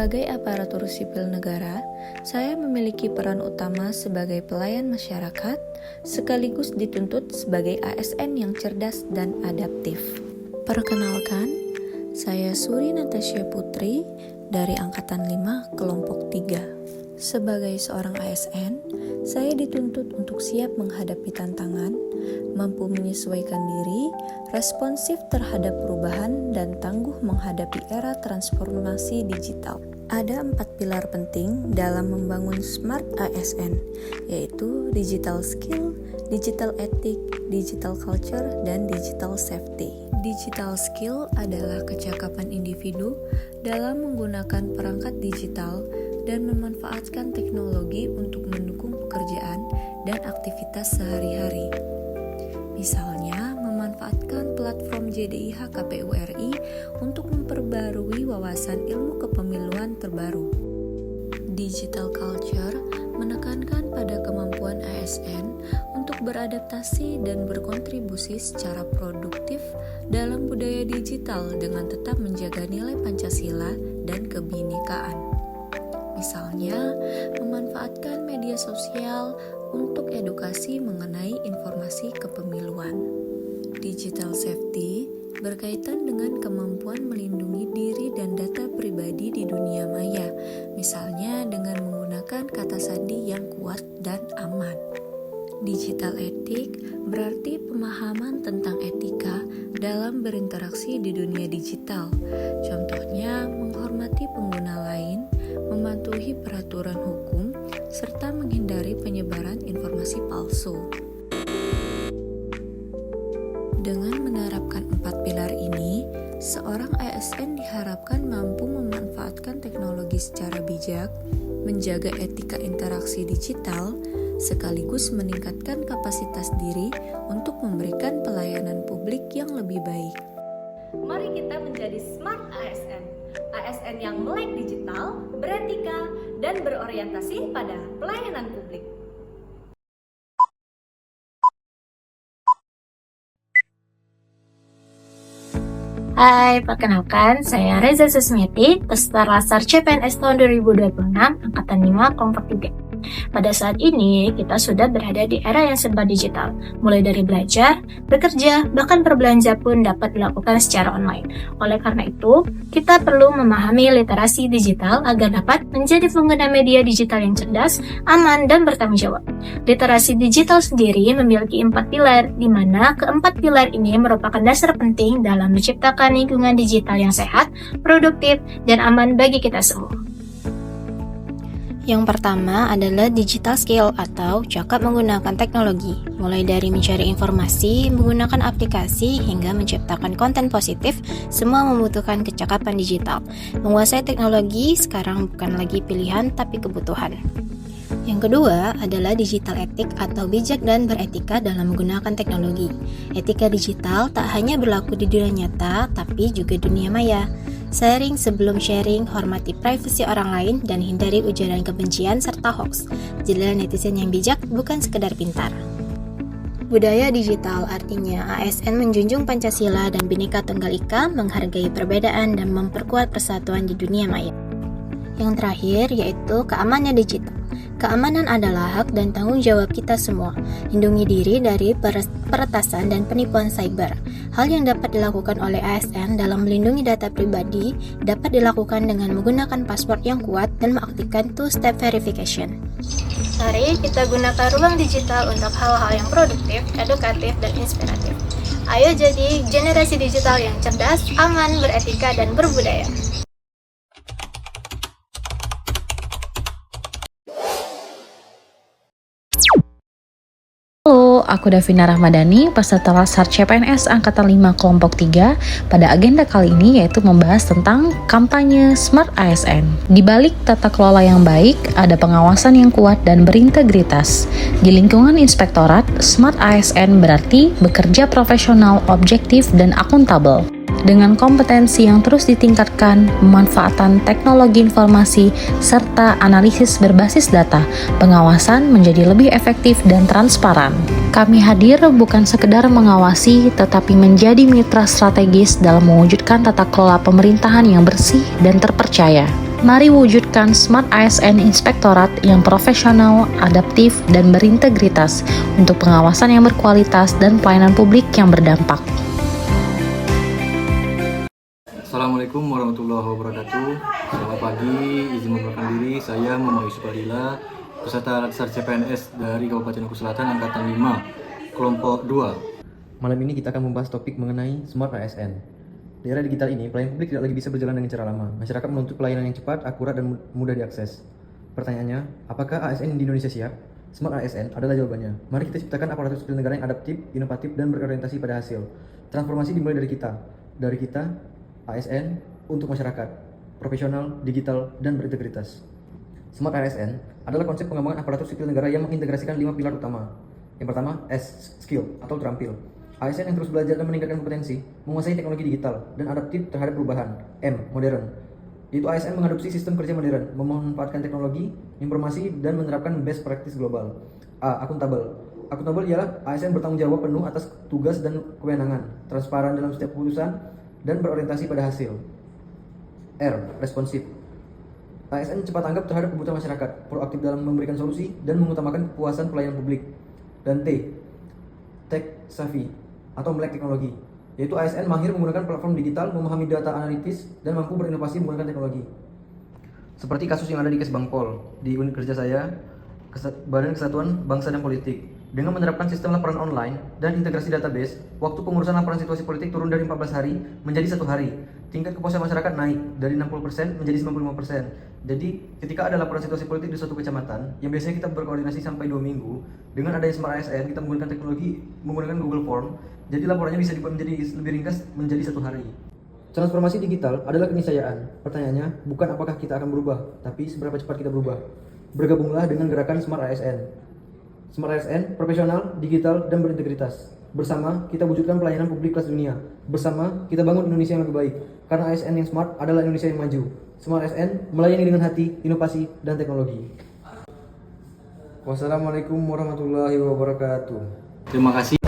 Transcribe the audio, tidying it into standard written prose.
Sebagai aparatur sipil negara, saya memiliki peran utama sebagai pelayan masyarakat, sekaligus dituntut sebagai ASN yang cerdas dan adaptif. Perkenalkan, saya Suri Natasha Putri dari Angkatan 5 Kelompok 3. Sebagai seorang ASN, saya dituntut untuk siap menghadapi tantangan, mampu menyesuaikan diri, responsif terhadap perubahan, dan tangguh menghadapi era transformasi digital. Ada 4 pilar penting dalam membangun Smart ASN, yaitu digital skill, digital ethic, digital culture, dan digital safety. Digital skill adalah kecakapan individu dalam menggunakan perangkat digital dan memanfaatkan teknologi untuk mendukung pekerjaan dan aktivitas sehari-hari. Misalnya, memanfaatkan platform JDIH KPU RI untuk memperbarui wawasan ilmu kepemiluan terbaru. Digital culture menekankan pada kemampuan ASN untuk beradaptasi dan berkontribusi secara produktif dalam budaya digital dengan tetap menjaga nilai Pancasila dan kebinekaan. Misalnya, memanfaatkan media sosial untuk edukasi mengenai informasi kepemiluan. Digital safety berkaitan dengan kemampuan melindungi diri dan data pribadi di dunia maya, misalnya dengan menggunakan kata sandi yang kuat dan aman. Digital etik berarti pemahaman tentang etika dalam berinteraksi di dunia digital. Contohnya, menghormati pengguna lain, mematuhi peraturan hukum, serta menghindari penyebaran informasi palsu. Dengan menerapkan 4 pilar ini, seorang ASN diharapkan mampu memanfaatkan teknologi secara bijak, menjaga etika interaksi digital, sekaligus meningkatkan kapasitas diri untuk memberikan pelayanan publik yang lebih baik. Mari kita menjadi Smart ASN. ASN yang melek digital, beretika, dan berorientasi pada pelayanan publik. Hai, perkenalkan, saya Reza Susmiati, peserta Latsar CPNS tahun 2026, Angkatan 5, Kelompok 3. Pada saat ini, kita sudah berada di era yang serba digital. Mulai dari belajar, bekerja, bahkan berbelanja pun dapat dilakukan secara online. Oleh karena itu, kita perlu memahami literasi digital agar dapat menjadi pengguna media digital yang cerdas, aman, dan bertanggung jawab. Literasi digital sendiri memiliki 4 pilar, di mana keempat pilar ini merupakan dasar penting dalam menciptakan lingkungan digital yang sehat, produktif, dan aman bagi kita semua. Yang pertama adalah digital skill atau cakap menggunakan teknologi, mulai dari mencari informasi, menggunakan aplikasi, hingga menciptakan konten positif, semua membutuhkan kecakapan digital. Menguasai teknologi sekarang bukan lagi pilihan tapi kebutuhan. Yang kedua adalah digital etik atau bijak dan beretika dalam menggunakan teknologi. Etika digital tak hanya berlaku di dunia nyata, tapi juga dunia maya. Sharing sebelum sharing, hormati privasi orang lain, dan hindari ujaran kebencian serta hoax. Jadilah netizen yang bijak, bukan sekedar pintar. Budaya digital artinya ASN menjunjung Pancasila dan Bhinneka Tunggal Ika, menghargai perbedaan dan memperkuat persatuan di dunia maya. Yang terakhir yaitu keamanan digital. Keamanan adalah hak dan tanggung jawab kita semua. Lindungi diri dari peretasan dan penipuan cyber. Hal yang dapat dilakukan oleh ASN dalam melindungi data pribadi dapat dilakukan dengan menggunakan password yang kuat dan mengaktifkan two-step verification. Mari kita gunakan ruang digital untuk hal-hal yang produktif, edukatif, dan inspiratif. Ayo jadi generasi digital yang cerdas, aman, beretika, dan berbudaya. Halo, aku Davina Rahmadani, peserta Latsar CPNS Angkatan 5 Kelompok 3. Pada agenda kali ini yaitu membahas tentang kampanye Smart ASN. Di balik tata kelola yang baik, ada pengawasan yang kuat dan berintegritas. Di lingkungan inspektorat, Smart ASN berarti bekerja profesional, objektif, dan akuntabel. Dengan kompetensi yang terus ditingkatkan, pemanfaatan teknologi informasi, serta analisis berbasis data, pengawasan menjadi lebih efektif dan transparan. Kami hadir bukan sekedar mengawasi, tetapi menjadi mitra strategis dalam mewujudkan tata kelola pemerintahan yang bersih dan terpercaya. Mari wujudkan Smart ASN Inspektorat yang profesional, adaptif, dan berintegritas untuk pengawasan yang berkualitas dan pelayanan publik yang berdampak. Assalamualaikum warahmatullahi wabarakatuh. Selamat pagi, izin memperkenalkan diri. Saya Muhammad Yusuf Adila, peserta Latsar CPNS dari Kabupaten Oku Selatan Angkatan 5, kelompok 2. Malam ini kita akan membahas topik mengenai Smart ASN. Di era digital ini, pelayanan publik tidak lagi bisa berjalan dengan cara lama. Masyarakat menuntut pelayanan yang cepat, akurat, dan mudah diakses. Pertanyaannya, apakah ASN di Indonesia siap? Smart ASN adalah jawabannya. Mari kita ciptakan aparatur sipil negara yang adaptif, inovatif, dan berorientasi pada hasil. Transformasi dimulai dari kita. Dari kita, ASN, untuk masyarakat. Profesional, digital, dan berintegritas. Smart ASN adalah konsep pengembangan aparatur sipil negara yang mengintegrasikan 5 pilar utama. Yang pertama, S, skill atau terampil. ASN yang terus belajar dan meningkatkan kompetensi, menguasai teknologi digital, dan adaptif terhadap perubahan. M, modern. Yaitu ASN mengadopsi sistem kerja modern, memanfaatkan teknologi, informasi, dan menerapkan best practice global. A, akuntabel. Akuntabel ialah ASN bertanggung jawab penuh atas tugas dan kewenangan, transparan dalam setiap keputusan, dan berorientasi pada hasil. R, responsif. ASN cepat tanggap terhadap kebutuhan masyarakat, proaktif dalam memberikan solusi, dan mengutamakan kepuasan pelayanan publik. Dan T, tech savvy atau melek teknologi, yaitu ASN mahir menggunakan platform digital, memahami data analitis, dan mampu berinovasi menggunakan teknologi. Seperti kasus yang ada di Kesbangpol, di unit kerja saya, Badan Kesatuan Bangsa dan Politik. Dengan menerapkan sistem laporan online dan integrasi database, waktu pengurusan laporan situasi politik turun dari 14 hari menjadi 1 hari. Tingkat kepuasan masyarakat naik dari 60% menjadi 95%. Jadi, ketika ada laporan situasi politik di suatu kecamatan, yang biasanya kita berkoordinasi sampai 2 minggu, dengan adanya Smart ASN, kita menggunakan teknologi, menggunakan Google Form, jadi laporannya bisa menjadi lebih ringkas menjadi 1 hari. Transformasi digital adalah keniscayaan. Pertanyaannya, bukan apakah kita akan berubah, tapi seberapa cepat kita berubah. Bergabunglah dengan gerakan Smart ASN. Smart ASN, profesional, digital, dan berintegritas. Bersama, kita wujudkan pelayanan publik kelas dunia. Bersama, kita bangun Indonesia yang lebih baik. Karena ASN yang smart adalah Indonesia yang maju. Smart ASN melayani dengan hati, inovasi, dan teknologi. Wassalamualaikum warahmatullahi wabarakatuh. Terima kasih.